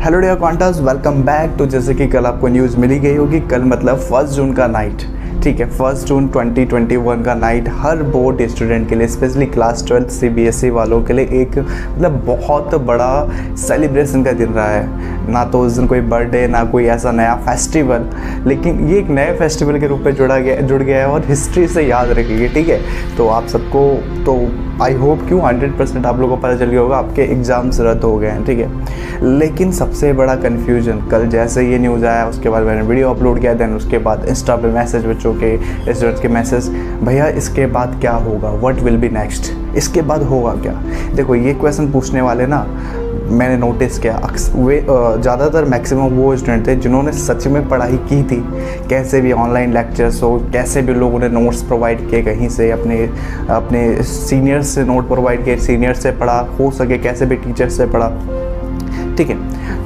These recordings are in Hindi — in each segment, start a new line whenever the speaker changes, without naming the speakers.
हेलो डियर क्वांटास, वेलकम बैक। तो जैसे कि कल आपको न्यूज़ मिली गई होगी, कल मतलब 1 जून का नाइट, ठीक है, 1 जून 2021 का नाइट हर बोर्ड स्टूडेंट के लिए, स्पेशली क्लास 12 CBSE वालों के लिए एक मतलब बहुत बड़ा सेलिब्रेशन का दिन रहा है। ना तो उस दिन कोई बर्थडे, ना कोई ऐसा नया फेस्टिवल, लेकिन ये एक नए फेस्टिवल के रूप में जुड़ गया है और हिस्ट्री से याद रखेंगे, ठीक है। तो आप सबको तो आई होप क्यों 100% आप लोगों को पता चल गया होगा आपके एग्ज़ाम्स रद्द हो गए हैं, ठीक है। लेकिन सबसे बड़ा कन्फ्यूजन कल जैसे ये न्यूज़ आया, उसके बाद मैंने वीडियो अपलोड किया, देन उसके बाद इंस्टा पे मैसेज बच्चों के, स्टूडेंट्स के मैसेज, भैया इसके बाद क्या होगा, व्हाट विल बी नेक्स्ट, इसके बाद होगा क्या। देखो ये क्वेश्चन पूछने वाले ना मैंने नोटिस किया वे ज़्यादातर मैक्सिमम वो स्टूडेंट थे जिन्होंने सच में पढ़ाई की थी, कैसे भी ऑनलाइन लेक्चर्स हो, कैसे भी लोगों ने नोट्स प्रोवाइड किए कहीं से, अपने सीनियर्स से नोट प्रोवाइड किए, सीनियर्स से पढ़ा, हो सके कैसे भी टीचर से पढ़ा, ठीक है।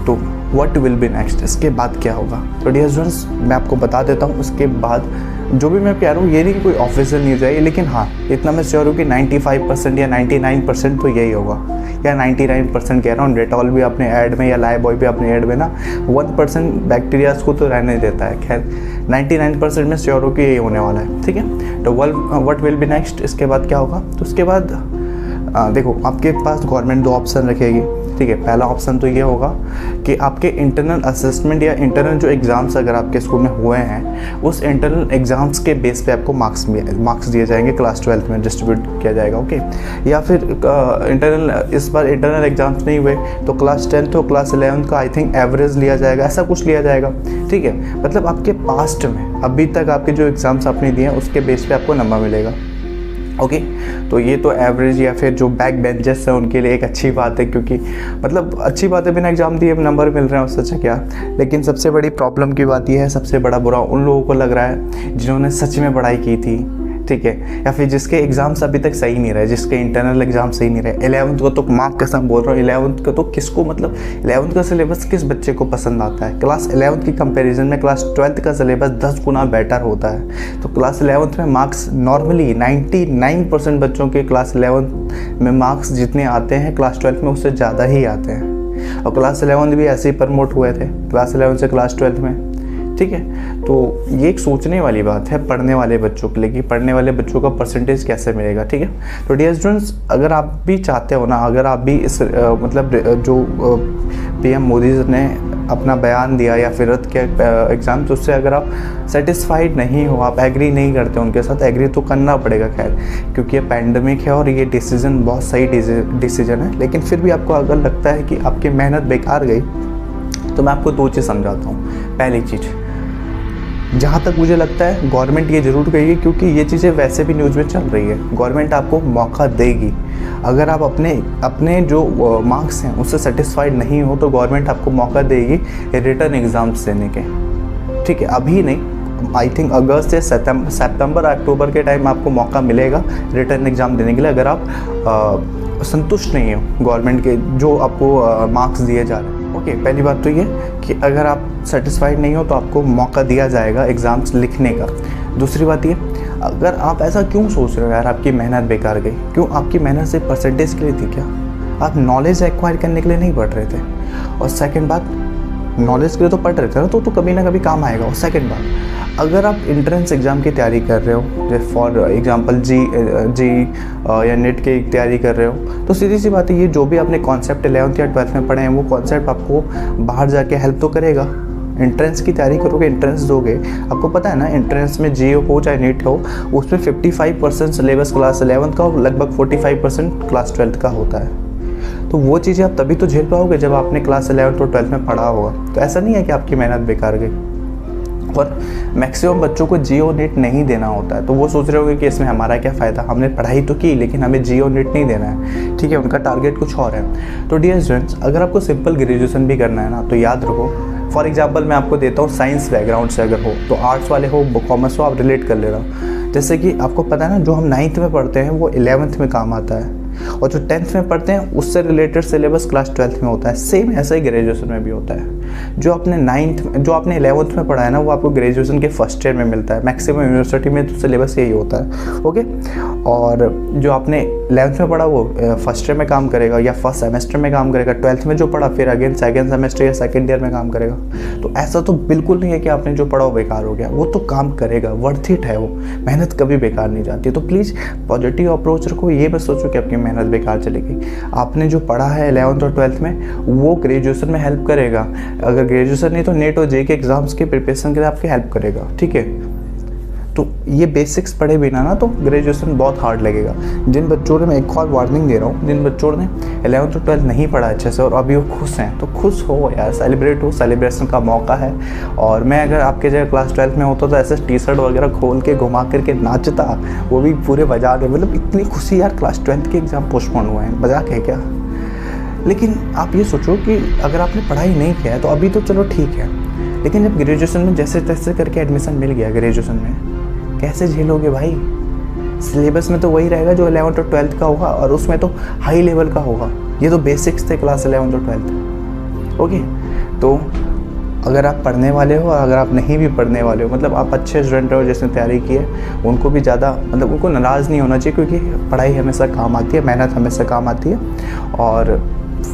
तो व्हाट विल बी नेक्स्ट, इसके बाद क्या होगा। तो डियर स्टूडेंट्स मैं आपको बता देता हूँ उसके बाद जो भी मैं कह रहा हूँ, ये नहीं कि कोई ऑफिशियल न्यूज़ है, लेकिन हाँ इतना मैं श्योर हूँ कि 95% या 99% तो यही होगा, या 99% कह रहा हूँ। डेटॉल भी अपने ऐड में या लाइबॉय भी अपने ऐड में ना 1% बैक्टीरियाज को तो रहने देता है। खैर 99% में श्योर हूँ कि यही होने वाला है, ठीक है। तो व्हाट विल बी नेक्स्ट, इसके बाद क्या होगा। तो उसके बाद देखो आपके पास गवर्नमेंट 2 ऑप्शन रखेगी, ठीक है। पहला ऑप्शन तो ये होगा कि आपके इंटरनल असेसमेंट या इंटरनल जो एग्ज़ाम्स अगर आपके स्कूल में हुए हैं, उस इंटरनल एग्ज़ाम्स के बेस पे आपको मार्क्स दिए जाएंगे, क्लास 12 में डिस्ट्रीब्यूट किया जाएगा, ओके। या फिर इस बार इंटरनल एग्ज़ाम्स नहीं हुए तो क्लास 10th और क्लास 11th का आई थिंक एवरेज लिया जाएगा, ऐसा कुछ लिया जाएगा, ठीक है। मतलब आपके पास्ट में अभी तक आपके जो एग्ज़ाम्स आपने दिए हैं उसके बेस पे आपको नंबर मिलेगा, ओके। तो ये तो एवरेज या फिर जो बैक बेंचर्स हैं उनके लिए एक अच्छी बात है, क्योंकि मतलब अच्छी बात है, बिना एग्ज़ाम दिए नंबर मिल रहे हैं, उससे अच्छा क्या। लेकिन सबसे बड़ी प्रॉब्लम की बात यह है, सबसे बड़ा बुरा उन लोगों को लग रहा है जिन्होंने सच में पढ़ाई की थी, ठीक है, या फिर जिसके एग्ज़ाम्स अभी तक सही नहीं रहे, जिसके इंटरनल एग्ज़ाम सही नहीं रहे। 11th को तो मार्क कसम बोल रहा हूँ, 11th का तो किसको, मतलब 11th का सिलेबस किस बच्चे को पसंद आता है। क्लास 11th की कंपैरिजन में क्लास 12th का सिलेबस 10 गुना बेटर होता है। तो क्लास 11th में मार्क्स नॉर्मली 99% बच्चों के क्लास 11th में मार्क्स जितने आते हैं क्लास 12th में उससे ज़्यादा ही आते हैं। और क्लास 11th भी ऐसे ही प्रमोट हुए थे, क्लास 11th से क्लास 12th में, ठीक है। तो ये एक सोचने वाली बात है पढ़ने वाले बच्चों के लिए कि पढ़ने वाले बच्चों का परसेंटेज कैसे मिलेगा, ठीक है। तो डियर स्टूडेंट्स अगर आप भी चाहते हो ना, अगर आप भी इस मतलब जो PM मोदी ने अपना बयान दिया या फिर रद्द किया एग्ज़ाम, तो उससे अगर आप सेटिस्फाइड नहीं हो, आप एग्री नहीं करते उनके साथ, एग्री तो करना पड़ेगा खैर, क्योंकि ये पैंडमिक है और ये डिसीज़न बहुत सही डिसीजन है। लेकिन फिर भी आपको अगर लगता है कि आपकी मेहनत बेकार गई, तो मैं आपको 2 चीज़ समझाता हूँ। पहली चीज़, जहाँ तक मुझे लगता है गवर्नमेंट ये ज़रूर कहेगी, क्योंकि ये चीज़ें वैसे भी न्यूज़ में चल रही है, गवर्नमेंट आपको मौका देगी। अगर आप अपने जो मार्क्स हैं उससे सेटिस्फाइड नहीं हो तो गवर्नमेंट आपको मौका देगी रिटर्न एग्ज़ाम्स देने के, ठीक है। अभी नहीं, आई थिंक अगस्त से सितंबर अक्टूबर के टाइम आपको मौका मिलेगा रिटर्न एग्ज़ाम देने के लिए, अगर आप संतुष्ट नहीं हो गवर्नमेंट के जो आपको मार्क्स दिए जा रहे हैं, ओके। पहली बात तो ये कि अगर आप सेटिस्फाइड नहीं हो तो आपको मौका दिया जाएगा एग्ज़ाम्स लिखने का। दूसरी बात ये, अगर आप ऐसा क्यों सोच रहे हो यार आपकी मेहनत बेकार गई, क्यों, आपकी मेहनत सिर्फ परसेंटेज के लिए थी क्या, आप नॉलेज एक्वायर करने के लिए नहीं पढ़ रहे थे। और सेकंड बात, नॉलेज के लिए तो पढ़ रहे थे ना, तो कभी ना कभी काम आएगा। और सेकंड बात, अगर आप एंट्रेंस एग्ज़ाम की तैयारी कर रहे हो, जैसे फॉर एग्जांपल जी या नेट की तैयारी कर रहे हो, तो सीधी सी बात है, ये जो भी आपने कॉन्सेप्ट 11th या 12th में पढ़े हैं वो कॉन्सेप्ट आपको बाहर जाके हेल्प तो करेगा। एंट्रेंस की तैयारी करोगे, एंट्रेंस दोगे, आपको पता है ना एंट्रेंस में जी हो चाहे नीट हो, उसमें 55% सिलेबस क्लास 11th का और लगभग 45% क्लास 12th का होता है। तो वो चीज़ें आप तभी तो झेल पाओगे जब आपने क्लास 11th और 12th में पढ़ा होगा। तो ऐसा नहीं है कि आपकी मेहनत बेकार गई। और मैक्सिमम बच्चों को जी और नीट नहीं देना होता है, तो वो सोच रहे होंगे कि इसमें हमारा क्या फ़ायदा, हमने पढ़ाई तो की लेकिन हमें जी और नीट नहीं देना है, ठीक है, उनका टारगेट कुछ और है। तो डियर स्टूडेंट्स अगर आपको सिंपल ग्रेजुएशन भी करना है ना, तो याद रखो, फॉर एग्जाम्पल मैं आपको देता हूँ, साइंस बैकग्राउंड से अगर हो तो, आर्ट्स वाले हो, कॉमर्स हो, आप रिलेट कर ले रहा हो। जैसे कि आपको पता है ना, जो हम 9th में पढ़ते हैं वो 11th में काम आता है, और जो 10th में पढ़ते हैं उससे रिलेटेड सिलेबस क्लास 12th में होता है। सेम ऐसा ही ग्रेजुएशन में भी होता है। जो आपने 11th में पढ़ा है ना, वो आपको ग्रेजुएशन के फर्स्ट ईयर में मिलता है। मैक्सिमम यूनिवर्सिटी में तो सिलेबस यही होता है। ओके, और जो आपने 11th में पढ़ा वो फर्स्ट ईयर में काम करेगा या फर्स्ट सेमेस्टर में काम करेगा। 12th में जो पढ़ा फिर अगेन सेकेंड सेमेस्टर या सेकेंड ईयर में काम करेगा। तो ऐसा तो बिल्कुल नहीं है कि आपने जो पढ़ा वो बेकार हो गया, वो तो काम करेगा, वर्थ इट है वो। मेहनत कभी बेकार नहीं जाती। तो प्लीज़ पॉजिटिव अप्रोच रखो, ये मत सोचो कि आपकी मेहनत बेकार चलेगी। आपने जो पढ़ा है 11th और 12th में वो ग्रेजुएशन में हेल्प करेगा। अगर ग्रेजुएशन नहीं तो नेट और जेईई के एग्जाम्स की प्रिपरेशन के लिए आपकी हेल्प करेगा। ठीक है, तो ये बेसिक्स पढ़े बिना ना तो ग्रेजुएशन बहुत हार्ड लगेगा। जिन बच्चों ने, मैं एक और वार्निंग दे रहा हूँ, जिन बच्चों ने 11th और 12th नहीं पढ़ा अच्छे से और अभी वो खुश हैं, तो खुश हो यार, सेलिब्रेट हो, सेलिब्रेशन का मौका है। और मैं अगर आपके जगह क्लास 12th में होता तो ऐसे टी शर्ट वगैरह खोल के घुमा करके नाचता, वो भी पूरे बाजार में। मतलब इतनी खुशी यार, क्लास 12th के एग्ज़ाम पोस्टपोन हुए हैं, मजाक है क्या। लेकिन आप ये सोचो कि अगर आपने पढ़ाई नहीं किया है तो अभी तो चलो ठीक है, लेकिन जब ग्रेजुएशन में जैसे तैसे करके एडमिशन मिल गया ग्रेजुएशन में, कैसे झेलोगे भाई। सिलेबस में तो वही रहेगा जो 11th और 12th का होगा, और उसमें तो हाई लेवल का होगा। ये तो बेसिक्स थे क्लास 11th और 12th। ओके, तो अगर आप पढ़ने वाले हो, अगर आप नहीं भी पढ़ने वाले हो, मतलब आप अच्छे स्टूडेंट हो जिसने तैयारी की है, उनको भी ज़्यादा मतलब उनको नाराज़ नहीं होना चाहिए, क्योंकि पढ़ाई हमेशा काम आती है, मेहनत हमेशा काम आती है। और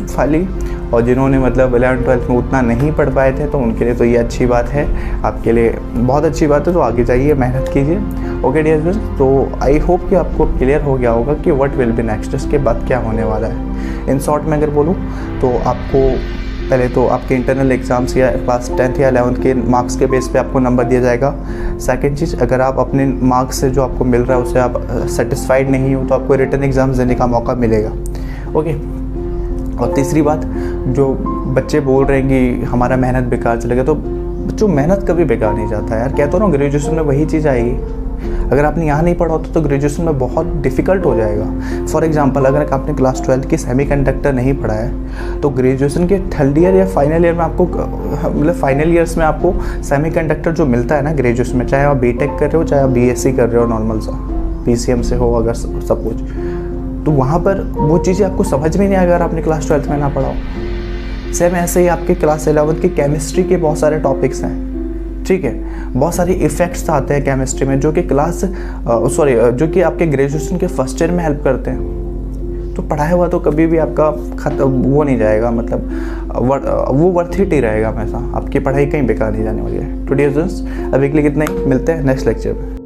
फाली और जिन्होंने मतलब 11th 12th में उतना नहीं पढ़ पाए थे तो उनके लिए तो ये अच्छी बात है, आपके लिए बहुत अच्छी बात है। तो आगे जाइए, मेहनत कीजिए। ओके डियर फ्रेंड्स, तो आई होप कि आपको क्लियर हो गया होगा कि व्हाट विल बी नेक्स्ट, इसके बाद क्या होने वाला है। इन शॉर्ट में अगर बोलूँ तो आपको पहले तो आपके इंटरनल एग्ज़ाम्स या क्लास 10th या 11th के मार्क्स के बेस पे आपको नंबर दिया जाएगा। सेकंड चीज़, अगर आप अपने मार्क्स से जो आपको मिल रहा है उससे आप सेटिस्फाइड नहीं हो तो आपको रिटन एग्ज़ाम्स देने का मौका मिलेगा। ओके, और तीसरी बात, जो बच्चे बोल रहे हैं कि हमारा मेहनत बेकार चलेगा, तो बच्चों मेहनत कभी बेकार नहीं जाता है यार। कहता हूँ ना, ग्रेजुएशन में वही चीज़ आएगी। अगर आपने यहाँ नहीं पढ़ा होता तो ग्रेजुएशन में बहुत डिफ़िकल्ट हो जाएगा। फॉर एग्जांपल, अगर आपने क्लास 12th की सेमीकंडक्टर नहीं पढ़ा है तो ग्रेजुएशन के थर्ड ईयर या फाइनल ईयर में आपको, मतलब फाइनल ईयर्स में आपको सेमीकंडक्टर जो मिलता है ना ग्रेजुएशन में, चाहे आप बीटेक कर रहे हो चाहे आप बीएससी कर रहे हो, नॉर्मल सा पीसीएम से हो अगर सपोज, तो वहाँ पर वो चीज़ें आपको समझ में नहीं आएगा अगर आपने क्लास 12th में ना पढ़ा हो। सेम ऐसे ही आपके क्लास 11th की केमिस्ट्री के बहुत सारे टॉपिक्स हैं। ठीक है, बहुत सारे इफ़ेक्ट्स आते हैं केमिस्ट्री में जो कि जो कि आपके ग्रेजुएशन के फर्स्ट ईयर में हेल्प करते हैं। तो पढ़ाया हुआ तो कभी भी आपका वो नहीं जाएगा, मतलब वो वर्थ इट ही रहेगा हमेशा। आपकी पढ़ाई कहीं बेकार नहीं जाने वाली है। टू डियर स्टूडेंट्स, अभी के लिए कितना ही, मिलते हैं नेक्स्ट लेक्चर में।